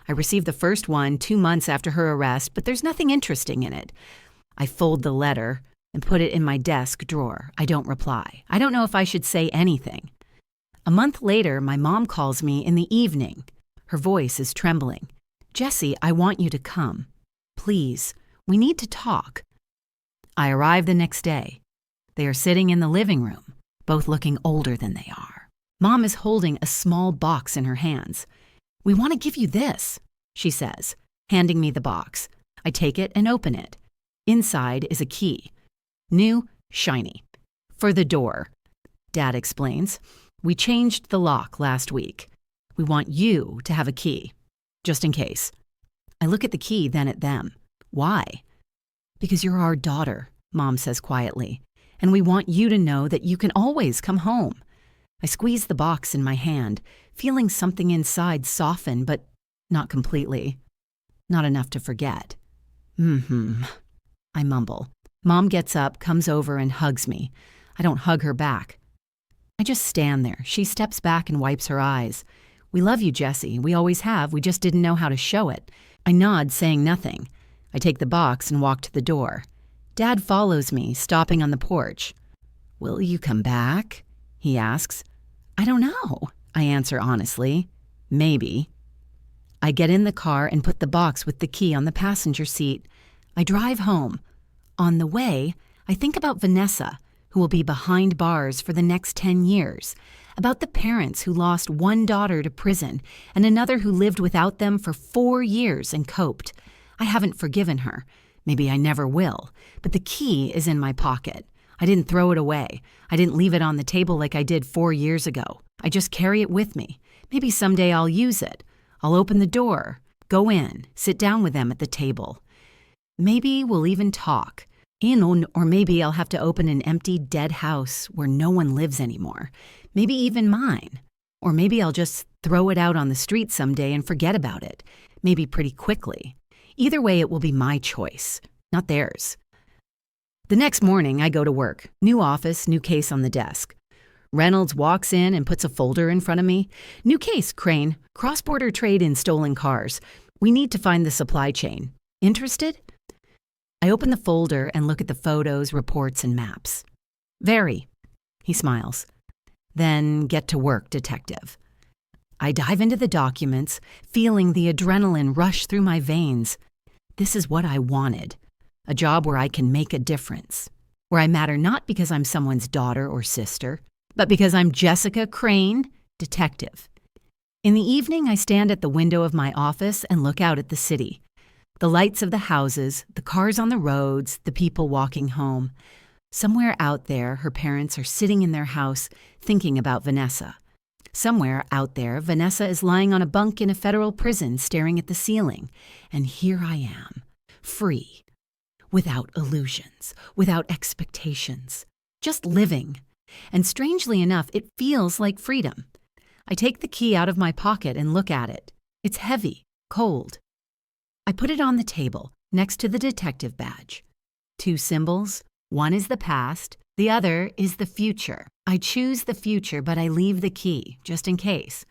I received the first one 2 months after her arrest, but there's nothing interesting in it. I fold the letter and put it in my desk drawer. I don't reply. I don't know if I should say anything. A month later, my mom calls me in the evening. Her voice is trembling. "Jessie, I want you to come. Please, we need to talk." I arrive the next day. They are sitting in the living room, both looking older than they are. Mom is holding a small box in her hands. "We want to give you this," she says, handing me the box. I take it and open it. Inside is a key. New, shiny. "For the door," Dad explains. "We changed the lock last week. We want you to have a key, just in case." I look at the key, then at them. "Why?" "Because you're our daughter," Mom says quietly, "and we want you to know that you can always come home." I squeeze the box in my hand, feeling something inside soften, but not completely. Not enough to forget. I mumble. Mom gets up, comes over, and hugs me. I don't hug her back. I just stand there. She steps back and wipes her eyes. "We love you, Jessie. We always have. We just didn't know how to show it." I nod, saying nothing. I take the box and walk to the door. Dad follows me, stopping on the porch. "Will you come back?" he asks. "I don't know," I answer honestly. "Maybe." I get in the car and put the box with the key on the passenger seat. I drive home. On the way, I think about Vanessa, who will be behind bars for the next 10 years, about the parents who lost one daughter to prison and another who lived without them for 4 years and coped. I haven't forgiven her. Maybe I never will. But the key is in my pocket. I didn't throw it away. I didn't leave it on the table like I did 4 years ago. I just carry it with me. Maybe someday I'll use it. I'll open the door, go in, sit down with them at the table. Maybe we'll even talk. Or maybe I'll have to open an empty, dead house where no one lives anymore. Maybe even mine. Or maybe I'll just throw it out on the street someday and forget about it. Maybe pretty quickly. Either way, it will be my choice, not theirs. The next morning, I go to work. New office, new case on the desk. Reynolds walks in and puts a folder in front of me. "New case, Crane. Cross-border trade in stolen cars. We need to find the supply chain. Interested?" I open the folder and look at the photos, reports, and maps. Very. He smiles. Then get to work, detective. I dive into the documents, feeling the adrenaline rush through my veins. This is what I wanted. A job where I can make a difference. Where I matter not because I'm someone's daughter or sister, but because I'm Jessica Crane, detective. In the evening, I stand at the window of my office and look out at the city. The lights of the houses, the cars on the roads, the people walking home. Somewhere out there, her parents are sitting in their house thinking about Vanessa. Somewhere out there, Vanessa is lying on a bunk in a federal prison staring at the ceiling. And here I am, free, without illusions, without expectations, just living. And strangely enough, it feels like freedom. I take the key out of my pocket and look at it. It's heavy, cold. I put it on the table, next to the detective badge. 2 symbols. One is the past, the other is the future. I choose the future, but I leave the key, just in case.